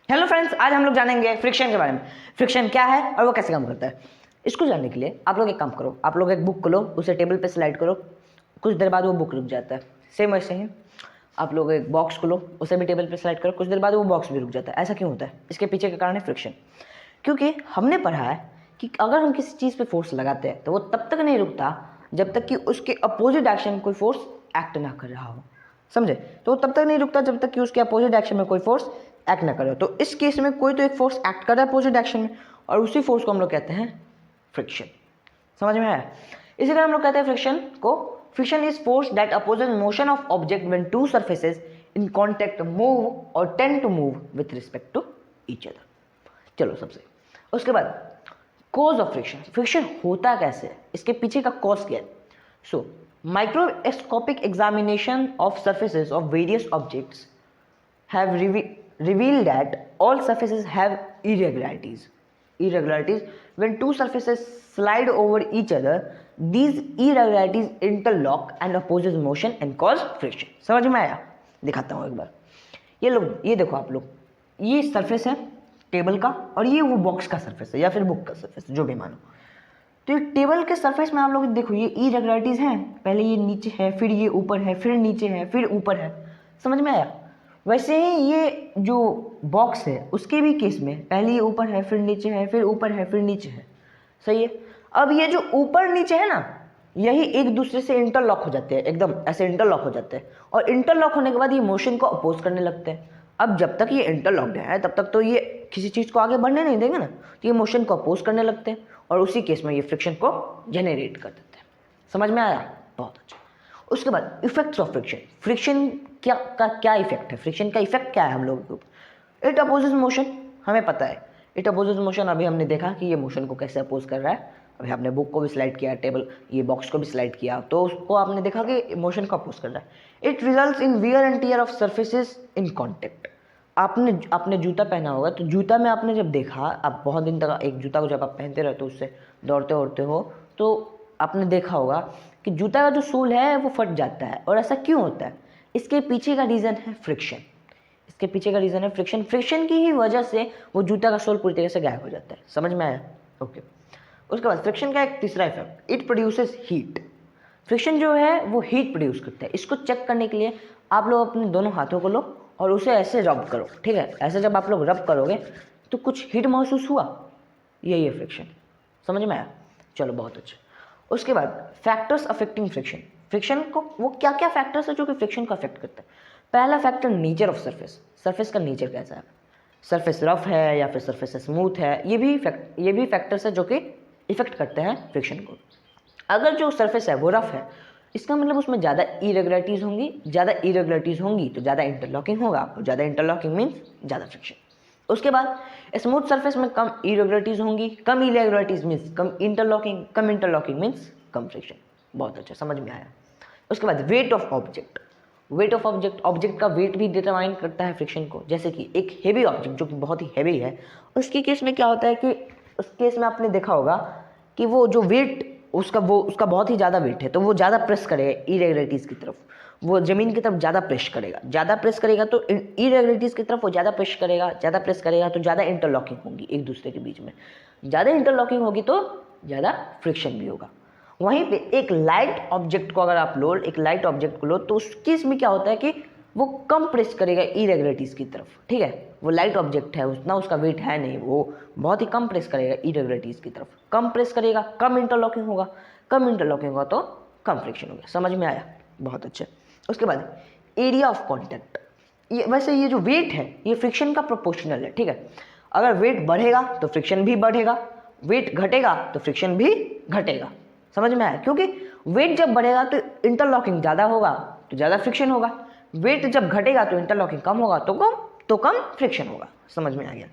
Hello friends, आज हम लोग जानेंगे फ्रिक्शन के बारे में। फ्रिक्शन क्या है और वो कैसे काम करता है। इसको जानने के लिए आप लोग एक काम करो, आप लोग एक बुक खोलो, उसे टेबल पे स्लाइड करो, कुछ देर बाद वो बुक रुक जाता है। सेम वैसे ही आप लोग एक बॉक्स खोलो, उसे भी टेबल पे स्लाइड करो, कुछ देर बाद वो बॉक्स भी रुक जाता है। ऐसा क्यों होता है? इसके पीछे का कारण है फ्रिक्शन। क्योंकि हमने पढ़ा है कि अगर हम किसी चीज़ पे फोर्स लगाते हैं तो वो तब तक नहीं रुकता जब तक कि उसके अपोजिट एक्शन में कोई फोर्स एक्ट ना कर रहा हो। समझे? तो वो तब तक नहीं रुकता जब तक कि उसके अपोजिट एक्शन में कोई फोर्स एक्ट ना करे। तो इस केस में कोई तो एक फोर्स एक्ट कर रहा है अपोजिट एक्शन में, और उसी फोर्स को हम लोग कहते हैं फ्रिक्शन। समझ में आया? इसी तरह हम लोग कहते हैं फ्रिक्शन को, friction is force that opposes motion of object when two surfaces in contact move और tend to move with respect to each other. चलो सबसे उसके बाद कॉज ऑफ फ्रिक्शन। फ्रिक्शन होता कैसे है, इसके पीछे का कॉज क्या है। So microscopic examination of surfaces of various objects have revealed that all surfaces have irregularities when two surfaces slide over each other. These irregularities interlock and opposes motion and cause friction. समझ में आया? दिखाता हूँ एक बार। ये लोग, ये देखो आप लोग, ये सरफेस है टेबल का और ये वो बॉक्स का सरफेस है या फिर बुक का सरफेस, जो भी मानो। तो ये टेबल के सरफेस में आप लोग देखो, ये इरेगुलरिटीज हैं। पहले ये नीचे है, फिर ये ऊपर है, फिर नीचे है, फिर ऊपर है। समझ में आया? वैसे ही ये जो बॉक्स है उसके भी केस में पहले ये ऊपर है, फिर नीचे है, फिर ऊपर है, फिर नीचे है। सही है? अब ये जो ऊपर नीचे है ना, यही एक दूसरे से इंटरलॉक हो जाते हैं, एकदम ऐसे इंटरलॉक हो जाते हैं, और इंटरलॉक होने के बाद ये मोशन को अपोज करने लगते हैं। अब जब तक ये इंटरलॉक्ड है तब तक तो ये किसी चीज़ को आगे बढ़ने नहीं देंगे ना, तो ये मोशन को अपोज करने लगते हैं और उसी केस में ये फ्रिक्शन को जनरेट कर देते हैं। समझ में आया? बहुत अच्छा। उसके बाद इफेक्ट्स ऑफ फ्रिक्शन। फ्रिक्शन क्या इफेक्ट है, फ्रिक्शन का इफेक्ट क्या है हम लोगों के ऊपर। इट अपोजेस मोशन, हमें पता है इट अपोजेस मोशन। अभी हमने देखा कि ये मोशन को कैसे अपोज कर रहा है। अभी आपने बुक को भी स्लाइड किया, टेबल ये बॉक्स को भी स्लाइड किया, तो उसको आपने देखा कि मोशन को अपोज कर रहा है। It results in wear and tear of surfaces in contact. आपने जूता पहना होगा, तो जूता में आपने जब देखा, आप बहुत दिन तक एक जूता को जब आप पहनते रहते हो, उससे दौड़ते उड़ते हो, तो आपने देखा होगा कि जूता का जो सोल है वो फट जाता है। और ऐसा क्यों होता है? इसके पीछे का रीज़न है फ्रिक्शन। इसके पीछे का रीज़न है फ्रिक्शन। फ्रिक्शन की ही वजह से वो जूता का सोल पूरी तरह से गायब हो जाता है। समझ में आया? ओके। उसके बाद फ्रिक्शन का एक तीसरा effect, it produces heat. Friction जो है वो हीट प्रोड्यूस करता है। इसको चेक करने के लिए आप लोग अपने दोनों हाथों को लो और उसे ऐसे रब करो। ठीक है? ऐसे जब आप लोग रब करोगे तो कुछ हीट महसूस हुआ, यही है फ्रिक्शन। समझ में आया? चलो बहुत अच्छा। उसके बाद फैक्टर्स अफेक्टिंग फ्रिक्शन। फ्रिक्शन को वो क्या क्या फैक्टर्स है जो कि फ्रिक्शन को अफेक्ट करता है। पहला factor, nature of surface. Surface का नेचर कैसा है, सरफेस रफ है या फिर सरफेस स्मूथ है, ये भी फैक्टर्स है जो कि इफेक्ट करते हैं फ्रिक्शन को। अगर जो सरफेस है वो रफ है, इसका मतलब उसमें ज़्यादा इरेगुलरिटीज़ होंगी। ज़्यादा इरेगुलरिटीज़ होंगी तो ज़्यादा इंटरलॉकिंग होगा, और ज़्यादा इंटरलॉकिंग मीन्स ज़्यादा फ्रिक्शन। उसके बाद स्मूथ सरफेस में कम इरेगुलरिटीज़ होंगी, कम इरेगुलरिटीज़ मीन्स कम इंटरलॉकिंग, कम इंटरलॉकिंग मीन्स कम फ्रिक्शन। बहुत अच्छा, समझ में आया। उसके बाद weight of object. Weight of object का वेट भी डिटरमाइन करता है फ्रिक्शन को। जैसे कि एक हेवी ऑब्जेक्ट जो कि बहुत ही हेवी है, उसके केस में क्या होता है कि उस केस में आपने देखा होगा कि वो जो वेट उसका बहुत ही ज़्यादा वेट है, तो वो ज़्यादा प्रेस करेगा इरेगुलरिटीज़ की तरफ, वो ज़मीन की तरफ ज़्यादा प्रेस करेगा तो इरेगुलरिटीज़ की तरफ वो ज़्यादा प्रेस करेगा तो ज़्यादा इंटरलॉकिंग होगी एक दूसरे के बीच में। ज़्यादा इंटरलॉकिंग होगी तो ज़्यादा फ्रिक्शन भी होगा। वहीं पे एक लाइट ऑब्जेक्ट को अगर आप लो, एक लाइट ऑब्जेक्ट को लो, तो उस केस में क्या होता है कि वो कम प्रेस करेगा इरेगुलरिटीज़ की तरफ। ठीक है? वो लाइट ऑब्जेक्ट है, उतना उसका वेट है नहीं, वो बहुत ही कम प्रेस करेगा इरेगुलरिटीज़ की तरफ। कम प्रेस करेगा, कम इंटरलॉकिंग होगा, कम इंटरलॉकिंग होगा तो कम फ्रिक्शन होगा। समझ में आया? बहुत अच्छा। उसके बाद एरिया ऑफ कॉन्टैक्ट। ये जो वेट है ये फ्रिक्शन का प्रोपोर्शनल है। ठीक है? अगर वेट बढ़ेगा तो फ्रिक्शन भी बढ़ेगा, वेट घटेगा तो फ्रिक्शन भी घटेगा। समझ में आया? क्योंकि वेट जब बढ़ेगा तो इंटरलॉकिंग ज़्यादा होगा तो ज़्यादा फ्रिक्शन होगा, वेट जब घटेगा तो इंटरलॉकिंग कम होगा तो कम फ्रिक्शन होगा। समझ में आ गया?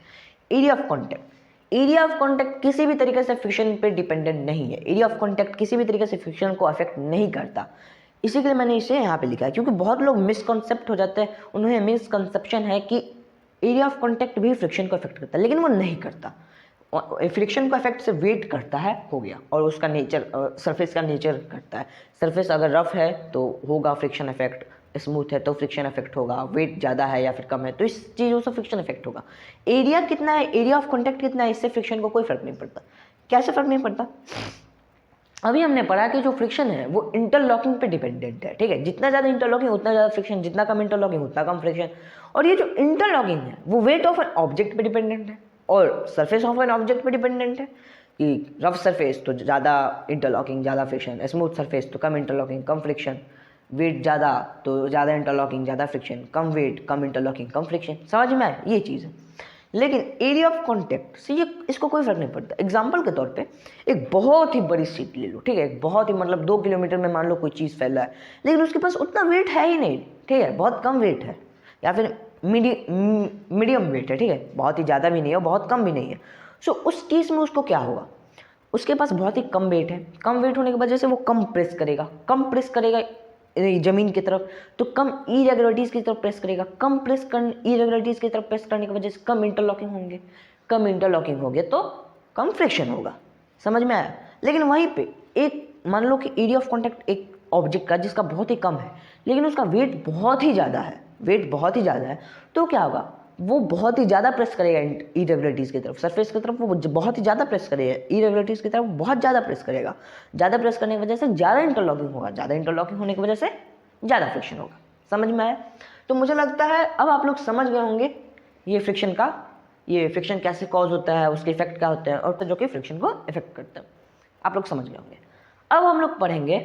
Area of contact. Area of contact किसी भी तरीके से फ्रिक्शन पे डिपेंडेंट नहीं है। एरिया ऑफ कॉन्टैक्ट किसी भी तरीके से फ्रिक्शन को अफेक्ट नहीं करता। इसी के लिए मैंने इसे यहाँ पे लिखा है, क्योंकि बहुत लोग मिसकॉन्सेप्ट हो जाते हैं, उन्हें मिसकॉन्सेप्शन है कि एरिया ऑफ कॉन्टैक्ट भी फ्रिक्शन को अफेक्ट करता है, लेकिन वो नहीं करता। फ्रिक्शन को अफेक्ट से वेट करता है, हो गया, और उसका नेचर, सरफेस का नेचर करता है। सरफेस अगर रफ है तो होगा फ्रिक्शन इफेक्ट, स्मूथ है तो फ्रिक्शन इफेक्ट होगा, वेट ज़्यादा है या फिर कम है तो इस चीज़ों से फ्रिक्शन इफेक्ट होगा। एरिया कितना है, एरिया ऑफ कॉन्टैक्ट कितना है, इससे फ्रिक्शन को कोई फर्क नहीं पड़ता। कैसे फर्क नहीं पड़ता? अभी हमने पढ़ा कि जो फ्रिक्शन है वो इंटरलॉकिंग पे डिपेंडेंट है, ठीक है। जितना ज़्यादा इंटरलॉकिंग उतना ज़्यादा फ्रिक्शन, जितना कम इंटरलॉकिंग उतना कम फ्रिक्शन। और ये जो इंटरलॉकिंग है वो वेट ऑफ एन ऑब्जेक्ट पे डिपेंडेंट है और सरफेस ऑफ एन ऑब्जेक्ट पे डिपेंडेंट है। कि रफ सरफेस तो ज़्यादा इंटरलॉकिंग ज़्यादा फ्रिक्शन, स्मूथ सरफेस तो कम इंटरलॉकिंग कम फ्रिक्शन, वेट ज़्यादा तो ज़्यादा इंटरलॉकिंग ज़्यादा फ्रिक्शन, कम वेट कम इंटरलॉकिंग कम फ्रिक्शन। समझ में आए ये चीज़ है। लेकिन एरिया ऑफ कॉन्टैक्ट से ये इसको कोई फर्क नहीं पड़ता। एग्जाम्पल के तौर पे एक बहुत ही बड़ी सीट ले लो, ठीक है, बहुत ही मतलब 2 किलोमीटर में मान लो कोई चीज़ फैला है, लेकिन उसके पास उतना वेट है ही नहीं, ठीक है, बहुत कम वेट है या फिर मीडियम वेट है, ठीक है, बहुत ही ज़्यादा भी नहीं है और बहुत कम भी नहीं है। सो उस केस में उसको क्या होगा, उसके पास बहुत ही कम वेट है, कम वेट होने की वजह से वो कम प्रेस करेगा जमीन की तरफ, तो कम इरेगुलरिटीज़ की तरफ प्रेस करेगा, कम इरेगुलरिटीज़ की तरफ प्रेस करने की वजह से कम इंटरलॉकिंग होंगे, कम इंटरलॉकिंग हो गया तो कम फ्रिक्शन होगा। समझ में आया? लेकिन वहीं पे एक मान लो कि एरिया ऑफ कॉन्टैक्ट एक ऑब्जेक्ट का जिसका बहुत ही कम है लेकिन उसका वेट बहुत ही ज़्यादा है, तो क्या होगा, वो बहुत ही ज़्यादा प्रेस करेगा इरेगुलरिटीज़ की तरफ, सरफेस की तरफ वो बहुत ही ज़्यादा प्रेस करेगा, इरेगुलरिटीज़ की तरफ बहुत ज़्यादा प्रेस करेगा। ज़्यादा प्रेस करने की वजह से ज़्यादा इंटरलॉकिंग होगा, ज़्यादा इंटरलॉकिंग होने की वजह से ज़्यादा फ्रिक्शन होगा। समझ में आया? तो मुझे लगता है अब आप लोग समझ गए होंगे ये फ्रिक्शन कैसे कॉज होता है, उसके इफेक्ट क्या होते हैं और जो कि फ्रिक्शन को इफेक्ट करते हैं, आप लोग समझ गए होंगे। अब हम लोग पढ़ेंगे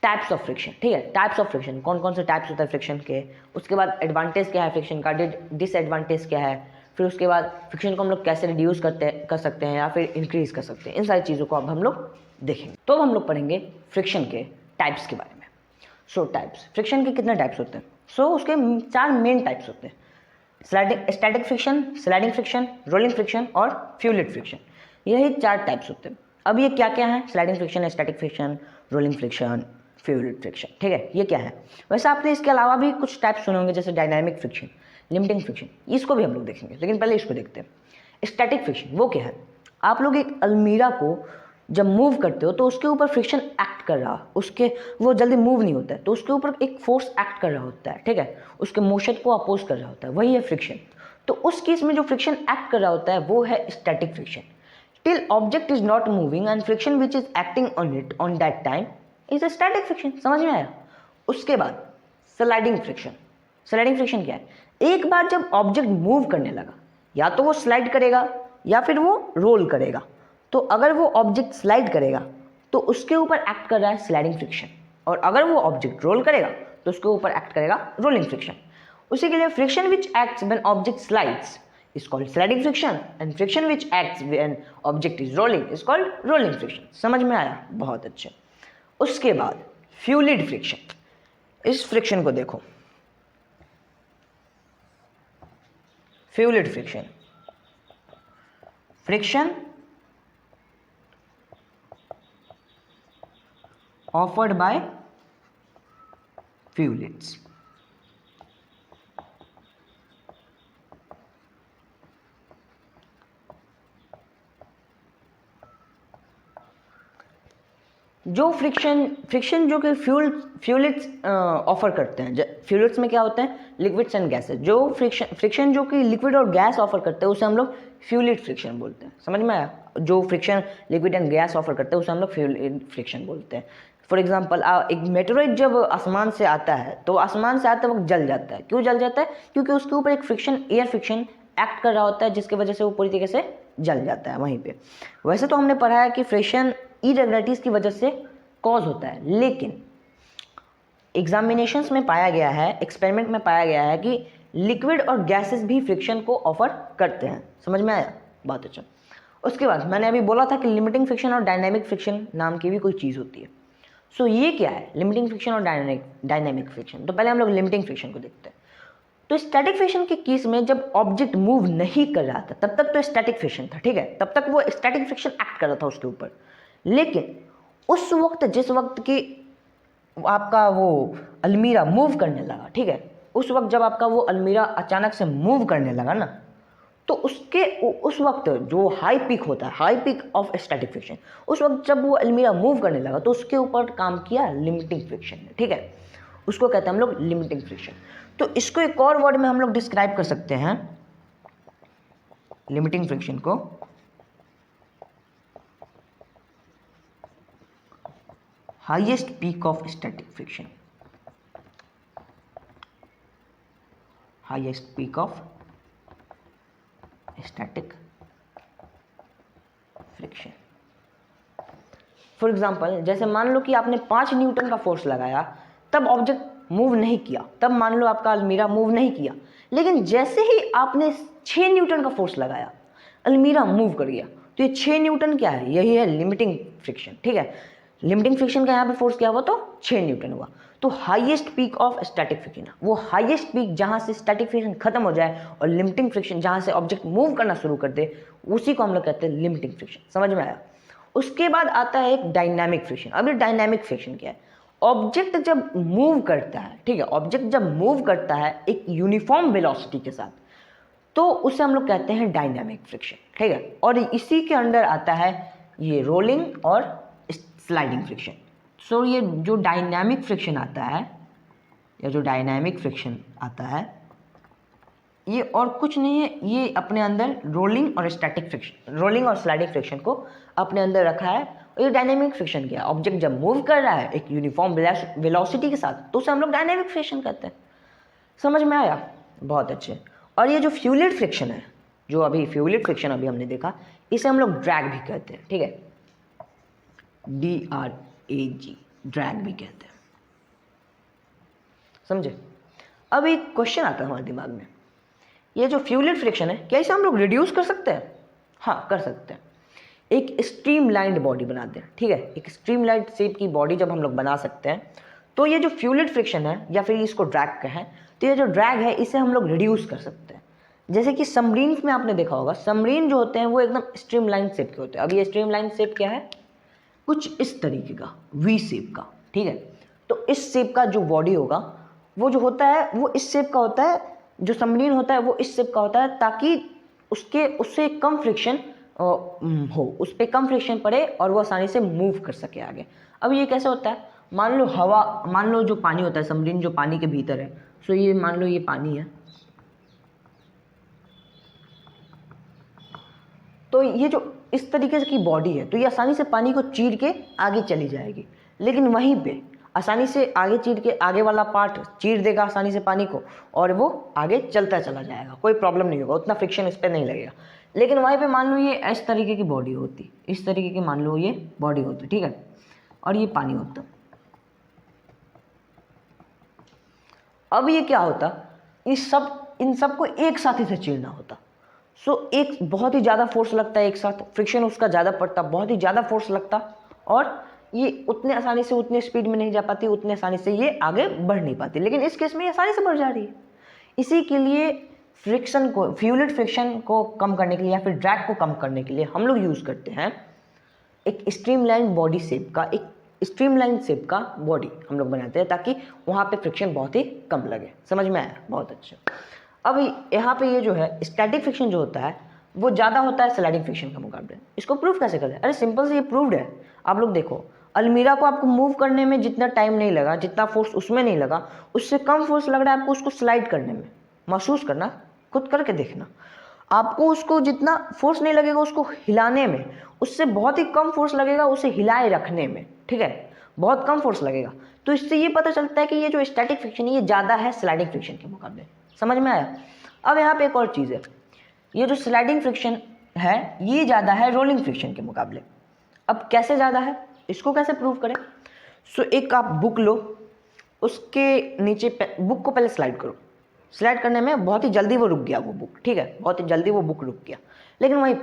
टाइप्स ऑफ फ्रिक्शन, ठीक है। टाइप्स ऑफ फ्रिक्शन कौन कौन से टाइप्स होते हैं फ्रिक्शन के, उसके बाद एडवांटेज क्या है फ्रिक्शन का, डिसएडवांटेज क्या है, फिर उसके बाद फ्रिक्शन को हम लोग कैसे रिड्यूस कर सकते हैं या फिर इंक्रीज कर सकते हैं, इन सारी चीज़ों को अब हम लोग देखेंगे। तो अब हम लोग पढ़ेंगे फ्रिक्शन के टाइप्स के बारे में। सो टाइप्स, फ्रिक्शन के कितने टाइप्स होते हैं? सो उसके 4 मेन टाइप्स होते हैं, static friction, sliding friction, rolling friction और फ्लूइड फ्रिक्शन। यही 4 टाइप्स होते हैं। अब ये क्या क्या है? Sliding friction, static friction, rolling friction, fluid friction, ठीक है, ये क्या है? वैसे आपने इसके अलावा भी कुछ टाइप्स सुने होंगे जैसे डायनामिक फ्रिक्शन, लिमिटिंग फ्रिक्शन, इसको भी हम लोग देखेंगे, लेकिन पहले इसको देखते हैं। स्टैटिक फ्रिक्शन वो क्या है? आप लोग एक अलमीरा को जब मूव करते हो तो उसके ऊपर फ्रिक्शन एक्ट कर रहा, वो जल्दी मूव नहीं होता है तो उसके ऊपर एक फोर्स एक्ट कर रहा होता है, ठीक है, उसके मोशन को अपोज कर रहा होता है, वही है फ्रिक्शन। तो उस केस में जो फ्रिक्शन एक्ट कर रहा होता है वो है static friction. Till object is not moving and friction which is acting on it on that time is a static friction. समझ में आया? उसके बाद स्लाइडिंग फ्रिक्शन। स्लाइडिंग फ्रिक्शन क्या है? एक बार जब ऑब्जेक्ट मूव करने लगा या तो वो स्लाइड करेगा या फिर वो रोल करेगा, तो अगर वो ऑब्जेक्ट स्लाइड करेगा तो उसके ऊपर एक्ट कर रहा है स्लाइडिंग फ्रिक्शन, और अगर वो ऑब्जेक्ट रोल करेगा तो उसके ऊपर एक्ट करेगा रोलिंग फ्रिक्शन। उसी के लिए friction which acts when object slides is called sliding friction and friction which acts when object is rolling is called rolling friction। समझ में आया? बहुत अच्छे। उसके बाद फ्लूइड फ्रिक्शन, इस फ्रिक्शन को देखो, fluid friction, friction offered by fluids। जो फ्रिक्शन जो कि फ्लूइड्स ऑफर करते हैं, फ्लूइड्स में क्या होते हैं? Liquids and gases. जो फ्रिक्शन जो कि लिक्विड और गैस ऑफर करते हैं उसे हम लोग फ्लूइड फ्रिक्शन बोलते हैं। समझ में आया? जो friction liquid and gas offer करते हैं उसे हम लोग फ्लूइड फ्रिक्शन बोलते हैं। फॉर एग्जाम्पल, एक मेटेरोइड जब आसमान से आता है तो आसमान से आते वक्त जल जाता है। क्यों जल जाता है? क्योंकि उसके ऊपर एक फ्रिक्शन, एयर फ्रिक्शन एक्ट कर रहा होता है जिसकी वजह से वो पूरी तरीके से जल जाता है वहीं पे। वैसे तो हमने पढ़ा है कि फ्रिक्शन इरेगुलरिटीज़ की वजह से कॉज होता है, लेकिन एग्जामिनेशंस में पाया गया है, एक्सपेरिमेंट में पाया गया है कि लिक्विड और गैसेस भी फ्रिक्शन को ऑफर करते हैं। समझ में आया? बहुत अच्छा। उसके बाद मैंने अभी बोला था कि लिमिटिंग फ्रिक्शन और डायनामिक फ्रिक्शन नाम की भी कोई चीज़ होती है। सो ये क्या है लिमिटिंग फ्रिक्शन और डायनामिक फ्रिक्शन? तो पहले हम लोग लिमिटिंग फ्रिक्शन को देखते हैं। तो स्टैटिक फ्रिक्शन के केस में जब ऑब्जेक्ट मूव नहीं कर रहा था तब तक तो स्टैटिक फ्रिक्शन था, ठीक है, तब तक वो स्टैटिक फ्रिक्शन एक्ट कर रहा था उसके ऊपर। लेकिन उस वक्त जिस वक्त की आपका वो अलमीरा मूव करने लगा, ठीक है, उस वक्त जब आपका वो अलमीरा अचानक से मूव करने लगा ना, तो उस वक्त जो हाई पीक होता है, high peak of static friction, उस वक्त जब वो अलमीरा मूव करने लगा तो उसके ऊपर काम किया लिमिटिंग फ्रिक्शन ने, ठीक है। उसको कहते हैं हम लोग लिमिटिंग फ्रिक्शन। तो इसको एक और वर्ड में हम लोग डिस्क्राइब कर सकते हैं, लिमिटिंग फ्रिक्शन को highest peak of static friction, highest peak of static friction. For example, जैसे मान लो कि आपने 5 न्यूटन का फोर्स लगाया, तब ऑब्जेक्ट मूव नहीं किया, तब मान लो आपका अलमीरा मूव नहीं किया, लेकिन जैसे ही आपने 6 न्यूटन का फोर्स लगाया, अलमीरा मूव कर गया। तो ये 6 न्यूटन क्या है, यही है लिमिटिंग फ्रिक्शन। ठीक है, लिमिटिंग फ्रिक्शन का यहाँ पे फोर्स क्या हुआ, तो 6 न्यूटन हुआ। तो highest peak of static friction, वो हाईएस्ट पीक जहाँ से स्टैटिक फ्रिक्शन खत्म हो जाए और लिमिटिंग फ्रिक्शन जहाँ से ऑब्जेक्ट मूव करना शुरू कर दे, उसी को हम लोग कहते हैं लिमिटिंग फ्रिक्शन। समझ में आया? उसके बाद आता है एक डायनामिक फ्रिक्शन। अब ये डायनामिक फ्रिक्शन क्या है? ऑब्जेक्ट जब मूव करता है, ठीक है, ऑब्जेक्ट जब मूव करता है एक यूनिफॉर्म वेलोसिटी के साथ, तो उसे हम लोग कहते हैं डायनामिक फ्रिक्शन। ठीक है, और इसी के अंडर आता है ये रोलिंग और स्लाइडिंग फ्रिक्शन। सो ये जो डायनामिक फ्रिक्शन आता है, या जो डायनामिक फ्रिक्शन आता है, ये और कुछ नहीं है, ये अपने अंदर रोलिंग और स्टैटिक फ्रिक्शन, रोलिंग और स्लाइडिंग फ्रिक्शन को अपने अंदर रखा है। और ये डायनामिक फ्रिक्शन क्या है? ऑब्जेक्ट जब मूव कर रहा है एक यूनिफॉर्म वेलोसिटी के साथ, तो उसे हम लोग डायनामिक फ्रिक्शन कहते हैं। समझ में आया? बहुत अच्छे। और ये जो फ्यूलिड फ्रिक्शन है, जो अभी फ्यूलिड फ्रिक्शन अभी हमने देखा, इसे हम लोग ड्रैग भी कहते हैं। ठीक है, DRAG, ड्रैग भी कहते हैं। समझे? अब एक क्वेश्चन आता है हमारे दिमाग में, ये जो फ्यूलिड फ्रिक्शन है, क्या इसे हम लोग रिड्यूस कर सकते हैं? हाँ, कर सकते हैं। एक स्ट्रीमलाइंड बॉडी बनाते हैं। ठीक है, एक स्ट्रीमलाइंड शेप की बॉडी जब हम लोग बना सकते हैं, तो ये जो फ्यूलिड फ्रिक्शन है, या फिर इसको ड्रैग कहें, तो ये जो ड्रैग है इसे हम लोग रिड्यूस कर सकते हैं। जैसे कि सबमरीन्स में आपने देखा होगा, सबमरीन जो होते हैं वो एकदम स्ट्रीमलाइन शेप के होते हैं। अब ये स्ट्रीमलाइन शेप क्या है? कुछ इस तरीके का, वी शेप का। ठीक है, तो इस शेप का जो बॉडी होगा, वो जो होता है वो इस शेप का होता है, जो सबमरीन होता है वो इस शेप का होता है, ताकि उससे कम फ्रिक्शन हो, उस पर कम फ्रिक्शन पड़े और वो आसानी से मूव कर सके आगे। अब ये कैसे होता है? मान लो हवा, मान लो जो पानी होता है, सबमरीन जो पानी के भीतर है, सो ये मान लो ये पानी है, तो ये जो इस तरीके की बॉडी है, तो ये आसानी से पानी को चीर के आगे चली जाएगी। लेकिन वहीं पे आसानी से आगे चीर के, आगे वाला पार्ट चीर देगा आसानी से पानी को, और वो आगे चलता चला जाएगा, कोई प्रॉब्लम नहीं होगा, उतना फ्रिक्शन इस पर नहीं लगेगा। लेकिन वहीं पे मान लो ये इस तरीके की बॉडी होती, इस तरीके की मान लो ये बॉडी होती, ठीक है, और ये पानी होता। अब ये क्या होता? इन सब को एक साथ ही से चीरना होता। सो एक बहुत ही ज़्यादा फोर्स लगता है, एक साथ फ्रिक्शन उसका ज़्यादा पड़ता, बहुत ही ज़्यादा फोर्स लगता, और ये उतने आसानी से उतने स्पीड में नहीं जा पाती, उतने आसानी से ये आगे बढ़ नहीं पाती। लेकिन इस केस में ये आसानी से बढ़ जा रही है। इसी के लिए फ्रिक्शन को, फ्यूलिड फ्रिक्शन को कम करने के लिए, या फिर ड्रैग को कम करने के लिए हम लोग यूज़ करते हैं एक स्ट्रीमलाइन बॉडी शेप का, एक स्ट्रीमलाइन शेप का बॉडी हम लोग बनाते हैं, ताकि वहाँ पे फ्रिक्शन बहुत ही कम लगे। समझ में आया? बहुत अच्छा। अब यहाँ पे ये जो है स्टैटिक फ्रिक्शन जो होता है, वो ज़्यादा होता है स्लाइडिंग फ्रिक्शन का मुकाबले। इसको प्रूव कैसे करते हैं? अरे सिंपल से ये प्रूव्ड है। आप लोग देखो, अलमीरा को आपको मूव करने में जितना टाइम नहीं लगा, जितना फोर्स उसमें नहीं लगा, उससे कम फोर्स लग रहा है आपको उसको स्लाइड करने में। महसूस करना, खुद करके देखना, आपको उसको जितना फोर्स नहीं लगेगा उसको हिलाने में, उससे बहुत ही कम फोर्स लगेगा उसे हिलाए रखने में। ठीक है, बहुत कम फोर्स लगेगा। तो इससे ये पता चलता है कि ये जो स्टैटिक फ्रिक्शन है ये ज़्यादा है स्लाइडिंग फ्रिक्शन के मुकाबले। समझ में आया? अब यहाँ पे एक और चीज़ है, ये जो स्लाइडिंग फ्रिक्शन है ये ज़्यादा है रोलिंग फ्रिक्शन के मुकाबले। अब कैसे ज़्यादा है, इसको कैसे प्रूव करें? सो एक आप बुक लो, उसके नीचे बुक को पहले स्लाइड करो। स्लाइड करने में बहुत ही जल्दी वो रुक गया वो बुक, ठीक है, बहुत ही जल्दी वो बुक रुक गया। लेकिन वहीं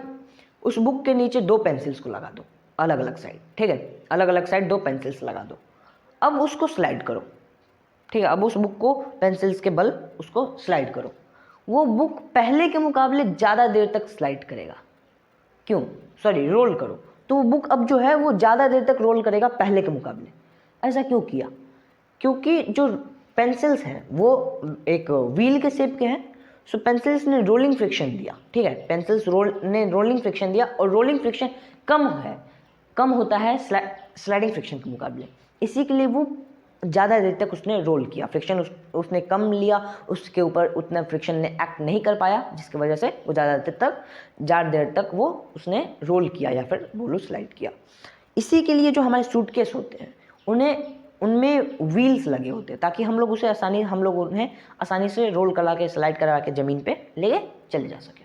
उस बुक के नीचे 2 पेंसिल्स को लगा दो, अलग अलग साइड। ठीक है, अलग अलग साइड 2 पेंसिल्स लगा दो। अब उसको स्लाइड करो। ठीक है, अब उस बुक को पेंसिल्स के बल उसको स्लाइड करो। वो बुक पहले के मुकाबले ज़्यादा देर तक स्लाइड करेगा। क्यों? सॉरी, रोल करो, तो वो बुक अब जो है वो ज़्यादा देर तक रोल करेगा पहले के मुकाबले। ऐसा क्यों किया? क्योंकि जो पेंसिल्स हैं वो एक व्हील के शेप के हैं। सो पेंसिल्स ने रोलिंग फ्रिक्शन दिया। ठीक है, पेंसिल्स ने रोलिंग फ्रिक्शन दिया, और रोलिंग फ्रिक्शन कम होता है स्लाइडिंग फ्रिक्शन के मुकाबले। इसी के लिए वो ज़्यादा देर तक उसने रोल किया, फ्रिक्शन उसने कम लिया, उसके ऊपर उतना फ्रिक्शन ने एक्ट नहीं कर पाया, जिसकी वजह से वो ज़्यादा देर तक वो उसने रोल किया या फिर बोलो स्लाइड किया। इसी के लिए जो हमारे सूटकेस होते हैं उनमें व्हील्स लगे होते हैं, ताकि हम लोग उन्हें आसानी से रोल करा के स्लाइड करा के ज़मीन पे लेके चले जा सके।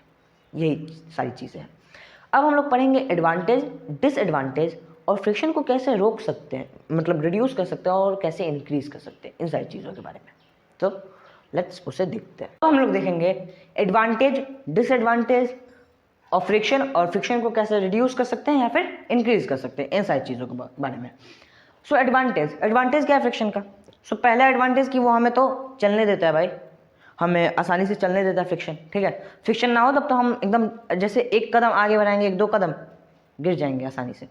यही सारी चीज़ें हैं। अब हम लोग पढ़ेंगे एडवांटेज, डिसएडवांटेज और फ्रिक्शन को कैसे रोक सकते हैं, मतलब रिड्यूस कर सकते हैं और कैसे इंक्रीज कर सकते हैं, इन सारी चीज़ों के बारे में। तो लेट्स उसे देखते हैं। तो हम लोग देखेंगे एडवांटेज, डिसएडवांटेज और फ्रिक्शन को कैसे रिड्यूस कर सकते हैं या फिर इंक्रीज कर सकते हैं, इन सारी चीज़ों के बारे में। सो एडवांटेज क्या है फ्रिक्शन का? सो पहला एडवांटेज कि वो हमें तो चलने देता है भाई, हमें आसानी से चलने देता है फ्रिक्शन, ठीक है। फ्रिक्शन ना हो तब तो हम एकदम जैसे एक कदम आगे बढ़ाएंगे, 1-2 कदम गिर जाएंगे आसानी से।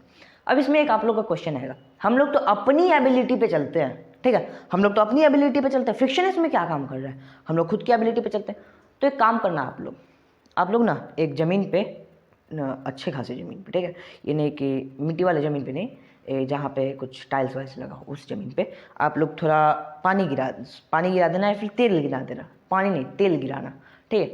अब इसमें एक आप लोग का क्वेश्चन आएगा, हम लोग तो अपनी एबिलिटी पे चलते हैं, ठीक है, हम लोग तो अपनी एबिलिटी पे चलते हैं, फ्रिक्शन इसमें क्या काम कर रहा है? हम लोग खुद की एबिलिटी पे चलते हैं। तो एक काम करना आप लोग ना एक ज़मीन पे, अच्छे खासी ज़मीन पे, ठीक है, ये नहीं कि मिट्टी वाले ज़मीन पे नहीं, जहाँ पे कुछ टाइल्स वाइल्स लगा हो उस ज़मीन पे आप लोग थोड़ा पानी गिरा देना या फिर तेल गिरा देना, पानी नहीं तेल गिराना, ठीक है,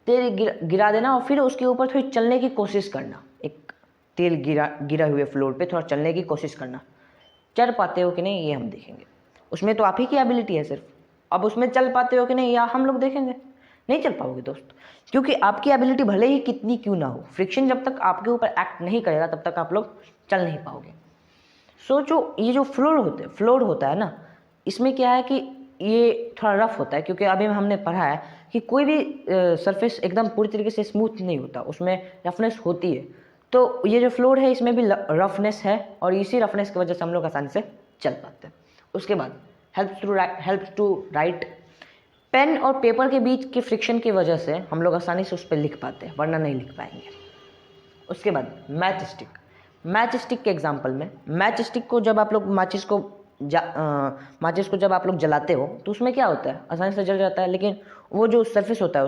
तेल गिरा देना और फिर उसके ऊपर थोड़ी चलने की कोशिश करना, एक तेल गिरा हुए फ्लोर पे थोड़ा चलने की कोशिश करना। चल पाते हो कि नहीं ये हम देखेंगे, उसमें तो आप ही की एबिलिटी है सिर्फ। अब उसमें चल पाते हो कि नहीं या हम लोग देखेंगे, नहीं चल पाओगे दोस्त, क्योंकि आपकी एबिलिटी भले ही कितनी क्यों ना हो, फ्रिक्शन जब तक आपके ऊपर एक्ट नहीं करेगा तब तक आप लोग चल नहीं पाओगे। सो ये जो फ्लोर होता है ना, इसमें क्या है कि ये थोड़ा रफ होता है, क्योंकि अभी हमने पढ़ा है कि कोई भी सरफेस एकदम पूरी तरीके से स्मूथ नहीं होता, उसमें रफनेस होती है। तो ये जो फ्लोर है इसमें भी रफनेस है और इसी रफनेस की वजह से हम लोग आसानी से चल पाते हैं। उसके बाद हेल्प्स टू राइट, पेन और पेपर के बीच के फ्रिक्शन की वजह से हम लोग आसानी से उस पर लिख पाते हैं, वरना नहीं लिख पाएंगे। उसके बाद मैच स्टिक के एग्जांपल में, मैच स्टिक को जब आप लोग माचिस को जब आप लोग जलाते हो तो उसमें क्या होता है, आसानी से जल जाता है, लेकिन वो जो सरफेस होता है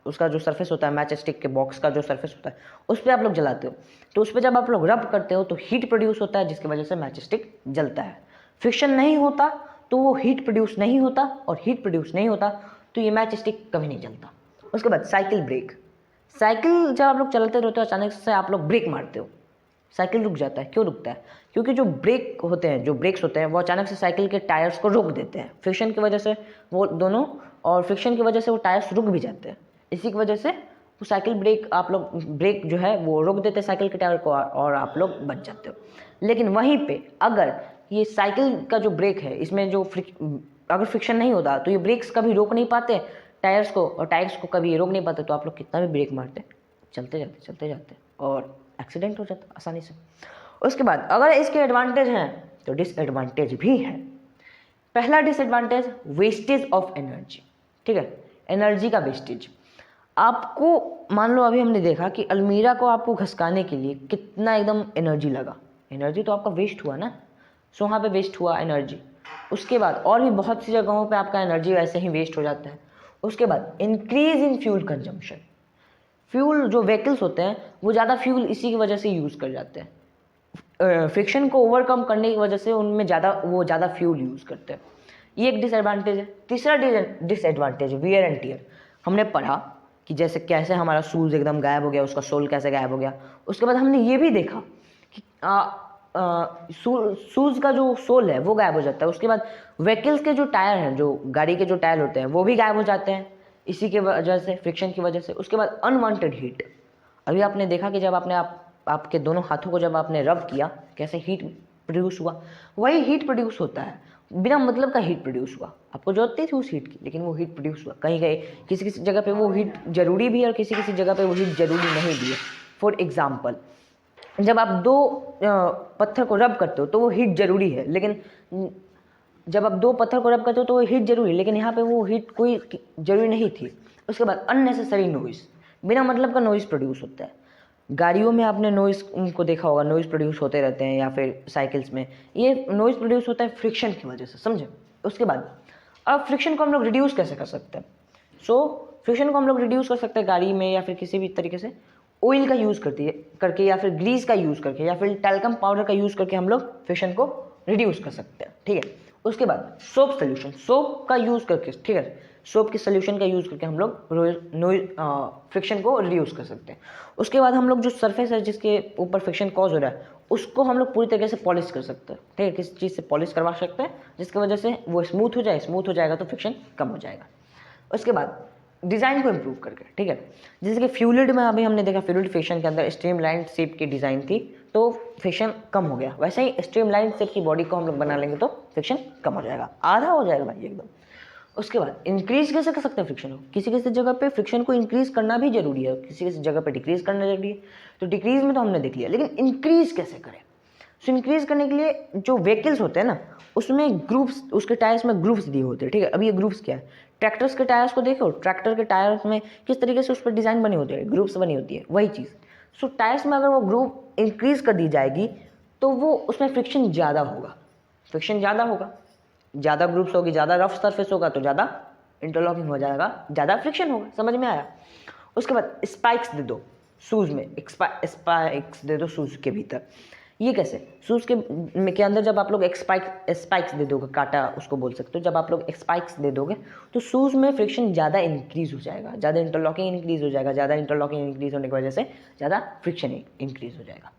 उसका जो सरफेस होता है, मैच स्टिक के बॉक्स का जो सरफेस होता है उस पर आप लोग जलाते हो, तो उस पर जब आप लोग रब करते हो तो हीट प्रोड्यूस होता है, जिसकी वजह से मैच स्टिक जलता है। फ्रिक्शन नहीं होता तो वो हीट प्रोड्यूस नहीं होता, और हीट प्रोड्यूस नहीं होता तो ये मैच स्टिक कभी नहीं जलता। उसके बाद साइकिल जब आप लोग चलते रहते हो अचानक से आप लोग ब्रेक मारते हो, साइकिल रुक जाता है। क्यों रुकता है? क्योंकि जो ब्रेक्स होते हैं वो अचानक से साइकिल के टायर्स को रोक देते हैं, फ्रिक्शन की वजह से वो दोनों, और फ्रिक्शन की वजह से वो टायर्स रुक भी जाते हैं। इसी की वजह से वो साइकिल ब्रेक जो है वो रोक देते हैं साइकिल के टायर को, और आप लोग बच जाते हो। लेकिन वहीं पे अगर ये साइकिल का जो ब्रेक है इसमें अगर फ्रिक्शन नहीं होता तो ये ब्रेक्स कभी रोक नहीं पाते टायर्स को, और टायर्स को कभी रोक नहीं पाते, तो आप लोग कितना भी ब्रेक मारते चलते जाते और एक्सीडेंट हो जाता आसानी से। उसके बाद अगर इसके एडवांटेज हैं तो डिसएडवांटेज भी हैं। पहला डिसएडवांटेज वेस्टेज ऑफ एनर्जी, ठीक है, एनर्जी का वेस्टेज। आपको मान लो अभी हमने देखा कि अलमीरा को आपको घसकाने के लिए कितना एकदम एनर्जी लगा, एनर्जी तो आपका वेस्ट हुआ ना, सो वहाँ पे वेस्ट हुआ एनर्जी। उसके बाद और भी बहुत सी जगहों पे आपका एनर्जी वैसे ही वेस्ट हो जाता है। उसके बाद increase in fuel consumption, fuel जो व्हीकल्स होते हैं वो ज़्यादा फ्यूल इसी की वजह से यूज़ कर जाते हैं, फ्रिक्शन को ओवरकम करने की वजह से उनमें ज़्यादा फ्यूल यूज़ करते हैं। ये एक डिसएडवांटेज है। तीसरा डिसएडवांटेज वियर एंड टियर। हमने पढ़ा कि जैसे कैसे हमारा शूज़ एकदम गायब हो गया, उसका सोल कैसे गायब हो गया। उसके बाद हमने ये भी देखा कि शूज़ का जो सोल है वो गायब हो जाता है। उसके बाद व्हीकल्स के जो टायर हैं, जो गाड़ी के जो टायर होते हैं वो भी गायब हो जाते हैं इसी के वजह से, फ्रिक्शन की वजह से। उसके बाद अनवांटेड हीट। अभी आपने देखा कि जब आपने आपके दोनों हाथों को जब आपने रब किया कैसे हीट प्रोड्यूस हुआ, वही हीट प्रोड्यूस होता है, बिना मतलब का हीट प्रोड्यूस हुआ। आपको जरूरत नहीं थी उस हीट की, लेकिन वो हीट प्रोड्यूस हुआ। कहीं किसी जगह पे वो हीट जरूरी भी है और किसी जगह पे वो हीट जरूरी नहीं भी है। फॉर एग्जाम्पल, जब आप दो पत्थर को रब करते हो तो वो हीट जरूरी है, लेकिन जब आप दो पत्थर को रब करते हो तो वो हीट जरूरी है, लेकिन यहाँ पे वो हीट कोई जरूरी नहीं थी। उसके बाद अननेसेसरी नॉइज़, बिना मतलब का नॉइज़ प्रोड्यूस होता है। गाड़ियों में आपने नॉइज़ को देखा होगा, नॉइज़ प्रोड्यूस होते रहते हैं, या फिर साइकिल्स में ये नॉइज़ प्रोड्यूस होता है फ्रिक्शन की वजह से, समझे। उसके बाद अब फ्रिक्शन को हम लोग रिड्यूस कैसे कर सकते हैं? फ्रिक्शन को हम लोग रिड्यूस कर सकते हैं गाड़ी में या फिर किसी भी तरीके से ऑयल का यूज़ करके या फिर ग्रीस का यूज़ करके या फिर टैल्कम पाउडर का यूज़ करके हम लोग फ्रिक्शन को रिड्यूस कर सकते हैं, ठीक है। उसके बाद सोप सोल्यूशन, सोप का यूज़ करके, ठीक है, सोप के सोल्यूशन का यूज़ करके हम लोग फ्रिक्शन को रिड्यूस कर सकते हैं। उसके बाद हम लोग जो सरफेस है जिसके ऊपर फ्रिक्शन कॉज हो रहा है उसको हम लोग पूरी तरीके से पॉलिश कर सकते हैं, ठीक है, किसी चीज़ से पॉलिश करवा सकते हैं जिसकी वजह से वो स्मूथ हो जाए, स्मूथ हो जाएगा तो फ्रिक्शन कम हो जाएगा। उसके बाद डिज़ाइन को इम्प्रूव करके, ठीक है, जैसे कि फ्यूलिड में अभी हमने देखा फ्यूलिड फ्रिक्शन के अंदर स्ट्रीमलाइन शेप की डिज़ाइन थी तो फ्रिक्शन कम हो गया, वैसे ही स्ट्रीमलाइन शेप की बॉडी को हम लोग बना लेंगे तो फ्रिक्शन कम हो जाएगा, आधा हो जाएगा भाई एकदम। उसके बाद इंक्रीज कैसे कर सकते हैं फ्रिक्शन को, किसी किसी जगह पे फ्रिक्शन को इंक्रीज करना भी जरूरी है, किसी किसी जगह पे डिक्रीज करना जरूरी है। तो डिक्रीज में तो हमने देख लिया, लेकिन इंक्रीज कैसे करें? सो इंक्रीज करने के लिए जो व्हीकल्स होते हैं ना उसमें ग्रुप्स, उसके टायर्स में ग्रुप्स दिए होते हैं, ठीक है। अभी ये ग्रुप्स क्या है, ट्रैक्टर्स के टायर्स को देखो, ट्रैक्टर के टायर्स में किस तरीके से उस पर डिज़ाइन बनी होती है, ग्रुप्स बनी होती है, वही चीज़। सो टायर्स में अगर वो ग्रुप इंक्रीज कर दी जाएगी तो वो उसमें फ्रिक्शन ज़्यादा होगा, फ्रिक्शन ज़्यादा होगा, ज़्यादा ग्रुप्स होगी, ज़्यादा रफ सरफेस होगा तो ज़्यादा इंटरलॉकिंग हो जाएगा, ज़्यादा फ्रिक्शन होगा। समझ में आया? उसके बाद स्पाइक्स दे दो शूज़ में, स्पाइक्स दे दो शूज़ के भीतर। ये कैसे? शूज़ के अंदर जब आप लोग स्पाइक्स दे दोगे, कांटा उसको बोल सकते हो, जब आप लोग स्पाइक्स दे दोगे तो शूज़ में फ्रिक्शन ज़्यादा इंक्रीज़ हो जाएगा, ज़्यादा इंटरलॉकिंग इंक्रीज़ हो जाएगा, ज़्यादा इंटरलॉकिंग इंक्रीज़ होने की वजह से ज़्यादा फ्रिक्शन इंक्रीज़ हो जाएगा।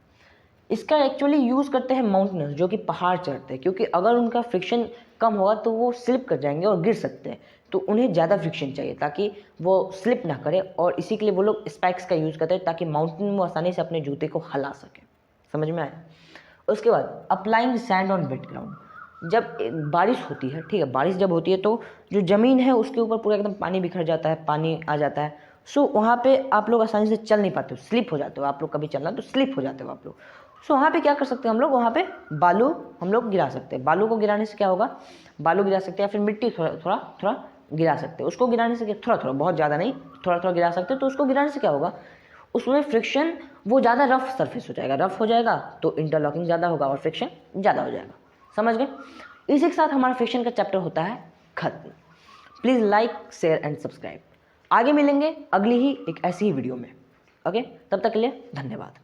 इसका एक्चुअली यूज़ करते हैं माउंटेनर्स जो कि पहाड़ चढ़ते हैं, क्योंकि अगर उनका फ्रिक्शन कम होगा तो वो स्लिप कर जाएंगे और गिर सकते हैं, तो उन्हें ज़्यादा फ्रिक्शन चाहिए ताकि वो स्लिप ना करे, और इसी के लिए वो लोग स्पाइक्स का यूज़ करते हैं ताकि माउंटेन में आसानी से अपने जूते को हिला सकें। समझ में आया? उसके बाद applying sand on wet ground, जब बारिश होती है, ठीक है, बारिश जब होती है तो जो ज़मीन है उसके ऊपर पूरा एकदम पानी बिखर जाता है, पानी आ जाता है। सो वहाँ पे आप लोग आसानी से चल नहीं पाते हो, स्लिप हो जाते हो, आप लोग कभी चलना तो स्लिप हो जाते हो आप लोग। सो वहाँ पे क्या कर सकते हैं हम लोग, वहाँ पे बालू हम लोग गिरा सकते हैं। बालू को गिराने से क्या होगा, बालू गिरा सकते हैं या फिर मिट्टी थोड़ा थोड़ा गिरा सकते हैं। उसको गिराने से थोड़ा थोड़ा, बहुत ज़्यादा नहीं, थोड़ा थोड़ा गिरा सकते हैं। तो उसको गिराने से क्या होगा, उसमें फ्रिक्शन वो ज़्यादा रफ सरफेस हो जाएगा, रफ हो जाएगा तो इंटरलॉकिंग ज़्यादा होगा और फ्रिक्शन ज़्यादा हो जाएगा। समझ गए? इसी के साथ हमारा फ्रिक्शन का चैप्टर होता है खत्म। Please like, share and subscribe. आगे मिलेंगे अगली ही एक ऐसी ही वीडियो में। ओके, तब तक के लिए धन्यवाद।